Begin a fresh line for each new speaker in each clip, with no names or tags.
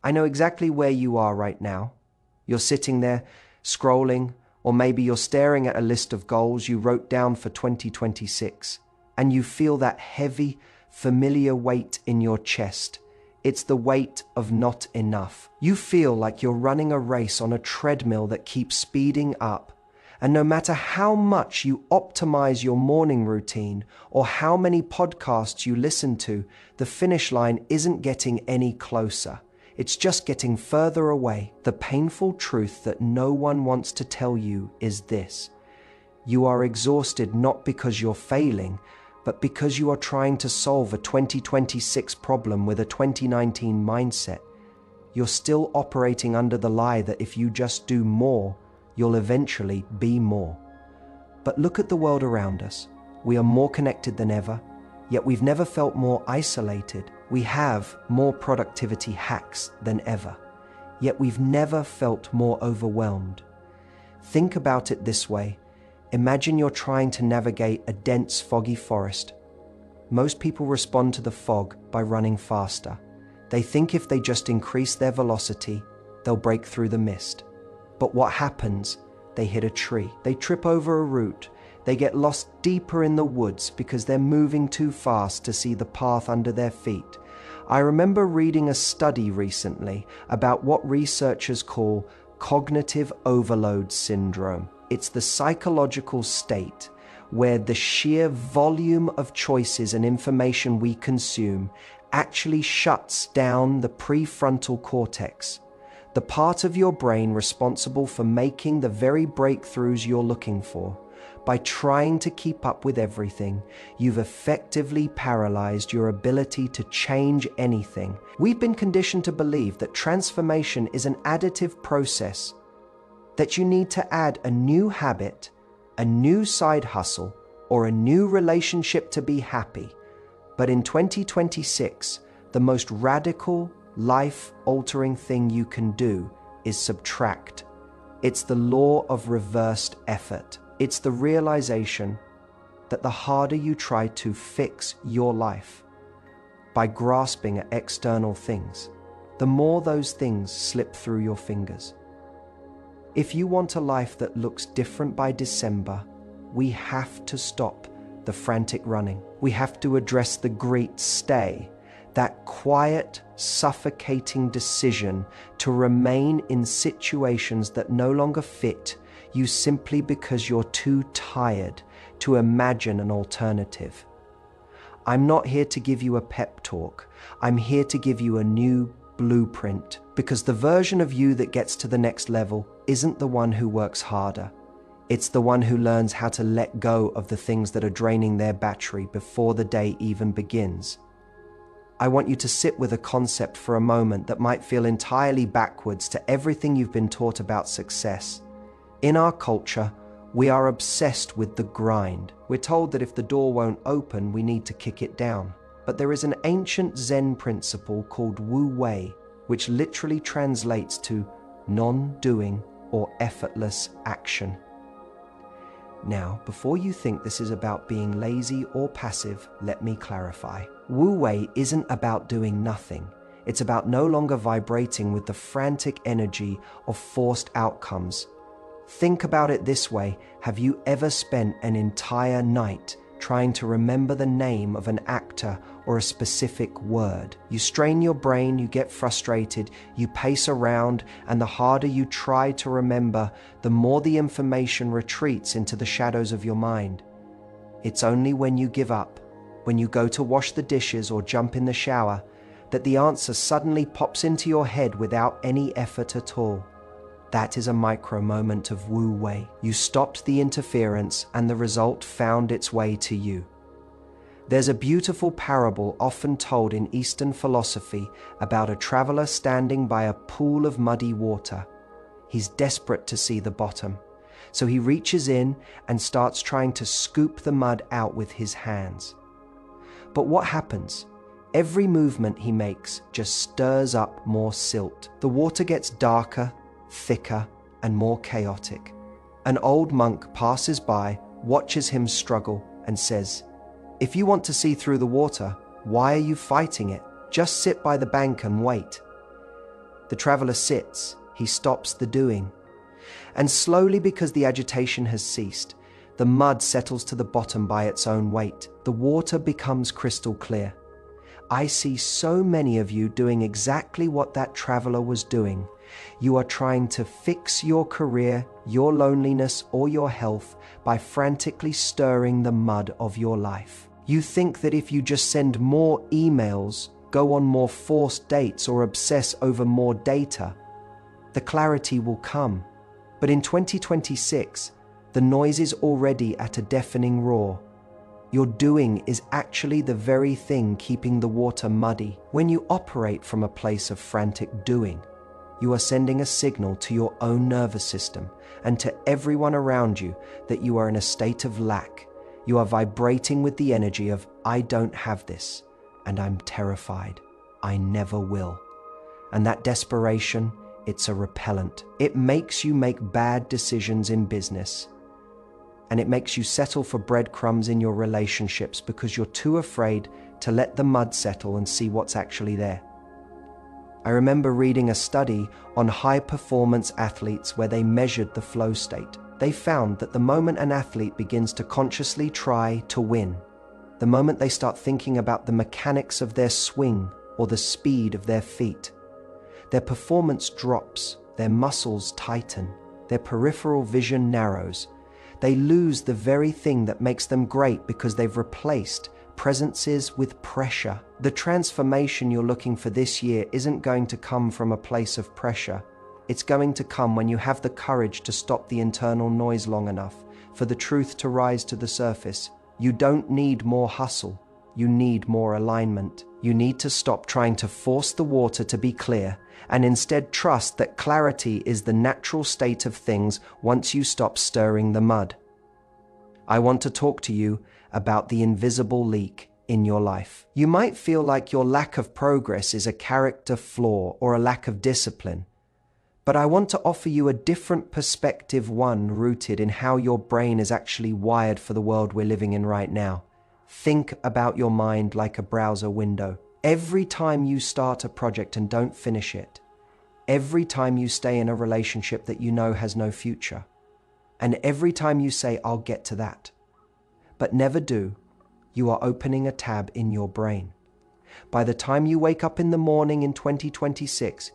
I know exactly where you are right now. You're sitting there, scrolling, or maybe you're staring at a list of goals you wrote down for 2026, and you feel that heavy, familiar weight in your chest. It's the weight of not enough. You feel like you're running a race on a treadmill that keeps speeding up, and no matter how much you optimize your morning routine or how many podcasts you listen to, the finish line isn't getting any closer. It's just getting further away. The painful truth that no one wants to tell you is this: you are exhausted not because you're failing, but because you are trying to solve a 2026 problem with a 2019 mindset. You're still operating under the lie that if you just do more, you'll eventually be more. But look at the world around us. We are more connected than ever, yet we've never felt more isolated. We have more productivity hacks than ever, yet we've never felt more overwhelmed. Think about it this way. Imagine you're trying to navigate a dense, foggy forest. Most people respond to the fog by running faster. They think if they just increase their velocity, they'll break through the mist. But what happens? They hit a tree. They trip over a root. They get lost deeper in the woods because they're moving too fast to see the path under their feet. I remember reading a study recently about what researchers call cognitive overload syndrome. It's the psychological state where the sheer volume of choices and information we consume actually shuts down the prefrontal cortex, the part of your brain responsible for making the very breakthroughs you're looking for. By trying to keep up with everything, you've effectively paralyzed your ability to change anything. We've been conditioned to believe that transformation is an additive process, that you need to add a new habit, a new side hustle, or a new relationship to be happy. But in 2026, the most radical, life-altering thing you can do is subtract. It's the law of reversed effort. It's the realization that the harder you try to fix your life by grasping at external things, the more those things slip through your fingers. If you want a life that looks different by December, we have to stop the frantic running. We have to address the great stay, that quiet, suffocating decision to remain in situations that no longer fit you simply because you're too tired to imagine an alternative. I'm not here to give you a pep talk. I'm here to give you a new blueprint, because the version of you that gets to the next level isn't the one who works harder. It's the one who learns how to let go of the things that are draining their battery before the day even begins. I want you to sit with a concept for a moment that might feel entirely backwards to everything you've been taught about success. In our culture, we are obsessed with the grind. We're told that if the door won't open, we need to kick it down. But there is an ancient Zen principle called Wu Wei, which literally translates to non-doing or effortless action. Now, before you think this is about being lazy or passive, let me clarify. Wu Wei isn't about doing nothing. It's about no longer vibrating with the frantic energy of forced outcomes. Think about it this way. Have you ever spent an entire night trying to remember the name of an actor or a specific word? You strain your brain, you get frustrated, you pace around, and the harder you try to remember, the more the information retreats into the shadows of your mind. It's only when you give up, when you go to wash the dishes or jump in the shower, that the answer suddenly pops into your head without any effort at all. That is a micro moment of Wu Wei. You stopped the interference and the result found its way to you. There's a beautiful parable often told in Eastern philosophy about a traveler standing by a pool of muddy water. He's desperate to see the bottom, so he reaches in and starts trying to scoop the mud out with his hands. But what happens? Every movement he makes just stirs up more silt. The water gets darker, thicker, and more chaotic. An old monk passes by, watches him struggle, and says, "If you want to see through the water, why are you fighting it? Just sit by the bank and wait." The traveler sits, he stops the doing. And slowly, because the agitation has ceased, the mud settles to the bottom by its own weight. The water becomes crystal clear. I see so many of you doing exactly what that traveler was doing. You are trying to fix your career, your loneliness, or your health by frantically stirring the mud of your life. You think that if you just send more emails, go on more forced dates, or obsess over more data, the clarity will come. But in 2026, the noise is already at a deafening roar. Your doing is actually the very thing keeping the water muddy. When you operate from a place of frantic doing, you are sending a signal to your own nervous system and to everyone around you that you are in a state of lack. You are vibrating with the energy of, I don't have this, and I'm terrified. I never will. And that desperation, it's a repellent. It makes you make bad decisions in business. And it makes you settle for breadcrumbs in your relationships because you're too afraid to let the mud settle and see what's actually there. I remember reading a study on high-performance athletes where they measured the flow state. They found that the moment an athlete begins to consciously try to win, the moment they start thinking about the mechanics of their swing or the speed of their feet, their performance drops, their muscles tighten, their peripheral vision narrows. They lose the very thing that makes them great because they've replaced presences with pressure. The transformation you're looking for this year isn't going to come from a place of pressure. It's going to come when you have the courage to stop the internal noise long enough for the truth to rise to the surface. You don't need more hustle. You need more alignment. You need to stop trying to force the water to be clear and instead trust that clarity is the natural state of things once you stop stirring the mud. I want to talk to you about the invisible leak in your life. You might feel like your lack of progress is a character flaw or a lack of discipline, but I want to offer you a different perspective, one rooted in how your brain is actually wired for the world we're living in right now. Think about your mind like a browser window. Every time you start a project and don't finish it, every time you stay in a relationship that you know has no future, and every time you say, I'll get to that, but never do, you are opening a tab in your brain. By the time you wake up in the morning in 2026,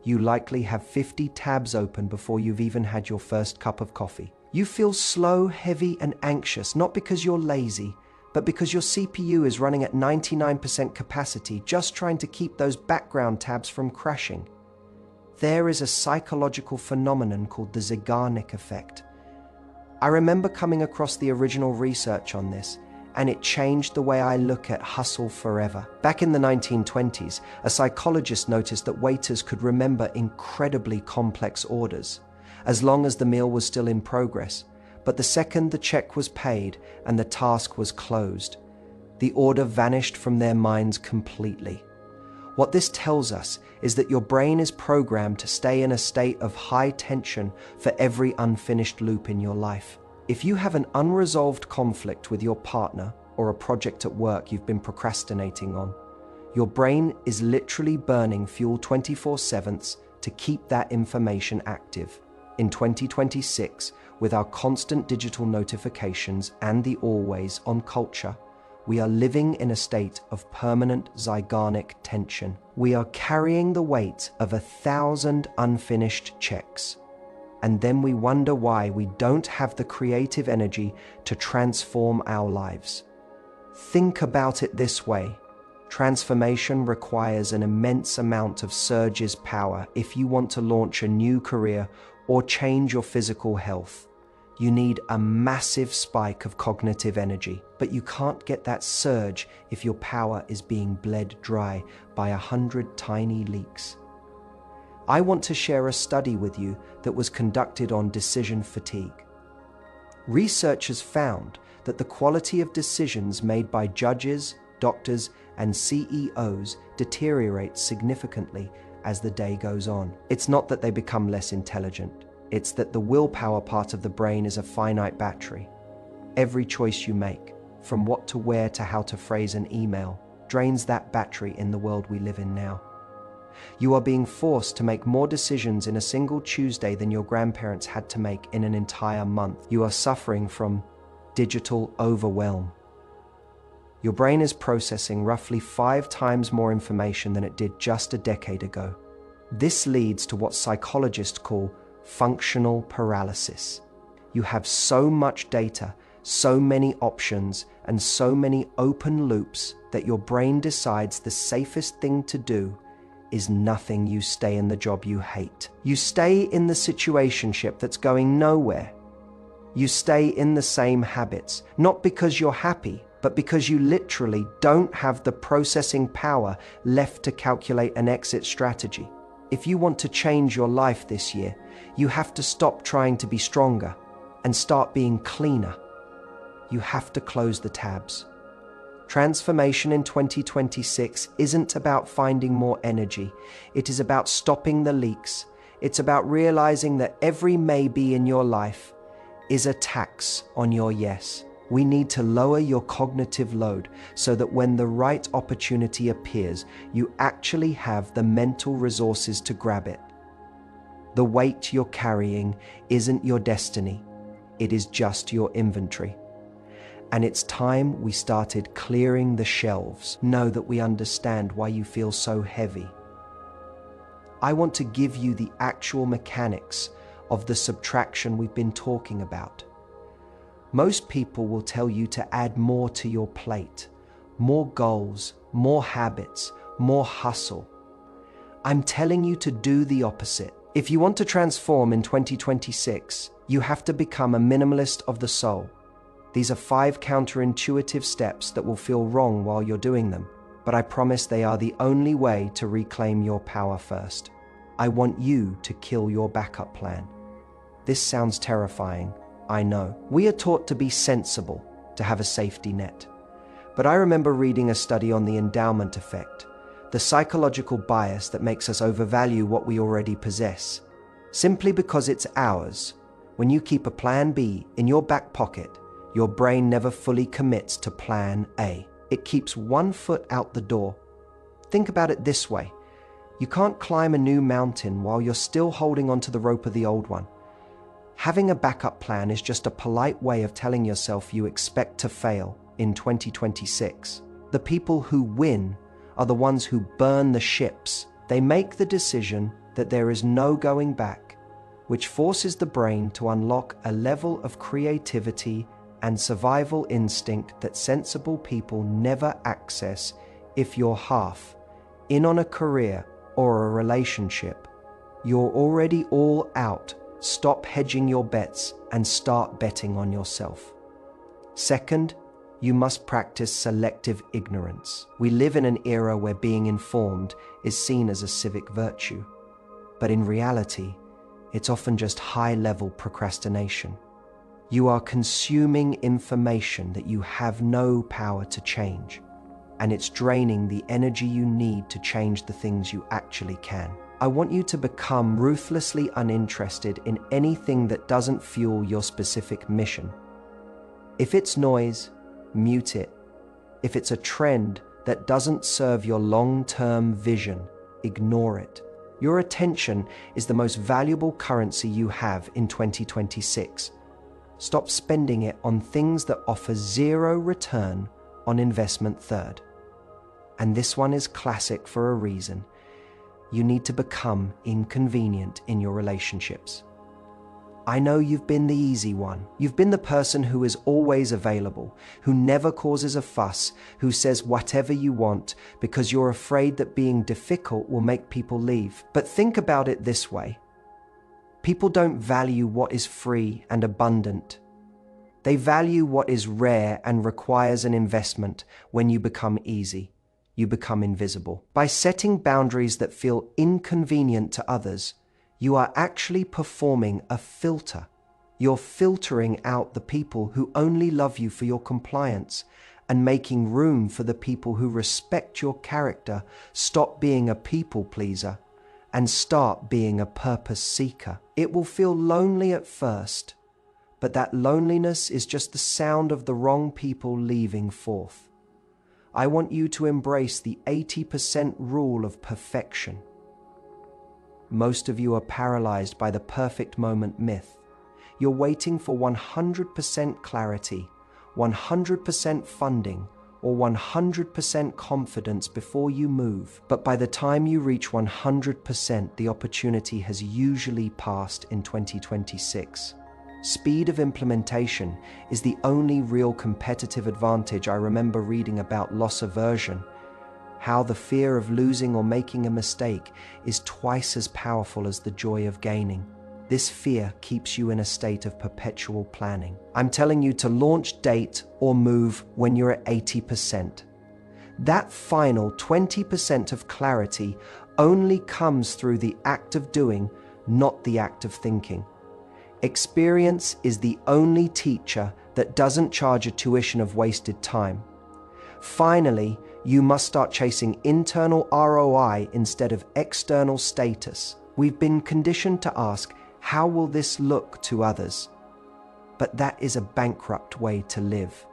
you likely have 50 tabs open before you've even had your first cup of coffee. You feel slow, heavy, and anxious, not because you're lazy, but because your CPU is running at 99% capacity, just trying to keep those background tabs from crashing. There is a psychological phenomenon called the Zeigarnik Effect. I remember coming across the original research on this, and it changed the way I look at hustle forever. Back in the 1920s, a psychologist noticed that waiters could remember incredibly complex orders, as long as the meal was still in progress. But the second the check was paid and the task was closed, the order vanished from their minds completely. What this tells us is that your brain is programmed to stay in a state of high tension for every unfinished loop in your life. If you have an unresolved conflict with your partner or a project at work you've been procrastinating on, your brain is literally burning fuel 24/7 to keep that information active. In 2026, with our constant digital notifications and the always-on culture, we are living in a state of permanent Zeigarnik tension. We are carrying the weight of 1,000 unfinished checks. And then we wonder why we don't have the creative energy to transform our lives. Think about it this way. Transformation requires an immense amount of surges power if you want to launch a new career or change your physical health. You need a massive spike of cognitive energy, but you can't get that surge if your power is being bled dry by 100 tiny leaks. I want to share a study with you that was conducted on decision fatigue. Researchers found that the quality of decisions made by judges, doctors, and CEOs deteriorates significantly as the day goes on. It's not that they become less intelligent. It's that the willpower part of the brain is a finite battery. Every choice you make, from what to wear to how to phrase an email, drains that battery in the world we live in now. You are being forced to make more decisions in a single Tuesday than your grandparents had to make in an entire month. You are suffering from digital overwhelm. Your brain is processing roughly 5 times more information than it did just a decade ago. This leads to what psychologists call functional paralysis. You have so much data, so many options, and so many open loops that your brain decides the safest thing to do is nothing. You stay in the job you hate. You stay in the situationship that's going nowhere. You stay in the same habits, not because you're happy, but because you literally don't have the processing power left to calculate an exit strategy. If you want to change your life this year, you have to stop trying to be stronger and start being cleaner. You have to close the tabs. Transformation in 2026 isn't about finding more energy. It is about stopping the leaks. It's about realizing that every maybe in your life is a tax on your yes. We need to lower your cognitive load so that when the right opportunity appears, you actually have the mental resources to grab it. The weight you're carrying isn't your destiny. It is just your inventory. And it's time we started clearing the shelves. Know that we understand why you feel so heavy. I want to give you the actual mechanics of the subtraction we've been talking about. Most people will tell you to add more to your plate, more goals, more habits, more hustle. I'm telling you to do the opposite. If you want to transform in 2026, you have to become a minimalist of the soul. These are 5 counterintuitive steps that will feel wrong while you're doing them, but I promise they are the only way to reclaim your power first. I want you to kill your backup plan. This sounds terrifying, I know. We are taught to be sensible, to have a safety net. But I remember reading a study on the endowment effect, the psychological bias that makes us overvalue what we already possess. Simply because it's ours, when you keep a plan B in your back pocket, your brain never fully commits to plan A. It keeps one foot out the door. Think about it this way. You can't climb a new mountain while you're still holding onto the rope of the old one. Having a backup plan is just a polite way of telling yourself you expect to fail in 2026. The people who win are the ones who burn the ships. They make the decision that there is no going back, which forces the brain to unlock a level of creativity and survival instinct that sensible people never access. If you're half in on a career or a relationship, you're already all out. Stop hedging your bets and start betting on yourself. Second, you must practice selective ignorance. We live in an era where being informed is seen as a civic virtue, but in reality, it's often just high-level procrastination. You are consuming information that you have no power to change, and it's draining the energy you need to change the things you actually can. I want you to become ruthlessly uninterested in anything that doesn't fuel your specific mission. If it's noise, mute it. If it's a trend that doesn't serve your long-term vision, ignore it. Your attention is the most valuable currency you have in 2026. Stop spending it on things that offer zero return on investment. Third, and this one is classic for a reason, you need to become inconvenient in your relationships. I know you've been the easy one. You've been the person who is always available, who never causes a fuss, who says whatever you want because you're afraid that being difficult will make people leave. But think about it this way. People don't value what is free and abundant. They value what is rare and requires an investment. When you become easy, you become invisible. By setting boundaries that feel inconvenient to others, you are actually performing a filter. You're filtering out the people who only love you for your compliance and making room for the people who respect your character. Stop being a people pleaser and start being a purpose seeker. It will feel lonely at first, but that loneliness is just the sound of the wrong people leaving forth. I want you to embrace the 80% rule of perfection. Most of you are paralyzed by the perfect moment myth. You're waiting for 100% clarity, 100% funding, or 100% confidence before you move. But by the time you reach 100%, the opportunity has usually passed in 2026. Speed of implementation is the only real competitive advantage. I remember reading about loss aversion, how the fear of losing or making a mistake is twice as powerful as the joy of gaining. This fear keeps you in a state of perpetual planning. I'm telling you to launch, date, or move when you're at 80%. That final 20% of clarity only comes through the act of doing, not the act of thinking. Experience is the only teacher that doesn't charge a tuition of wasted time. Finally, you must start chasing internal ROI instead of external status. We've been conditioned to ask, how will this look to others? But that is a bankrupt way to live.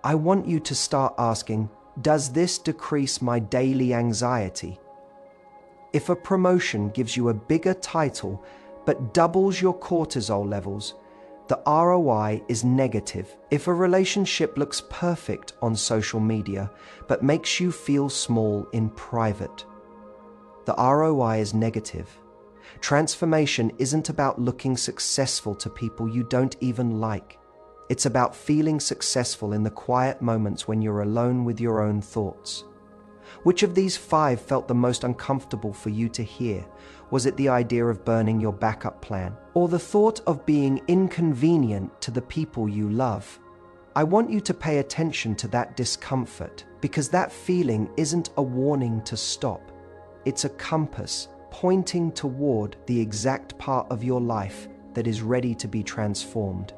I want you to start asking, does this decrease my daily anxiety? If a promotion gives you a bigger title but doubles your cortisol levels, the ROI is negative. If a relationship looks perfect on social media but makes you feel small in private, the ROI is negative. Transformation isn't about looking successful to people you don't even like. It's about feeling successful in the quiet moments when you're alone with your own thoughts. Which of these 5 felt the most uncomfortable for you to hear? Was it the idea of burning your backup plan, or the thought of being inconvenient to the people you love? I want you to pay attention to that discomfort, because that feeling isn't a warning to stop. It's a compass pointing toward the exact part of your life that is ready to be transformed.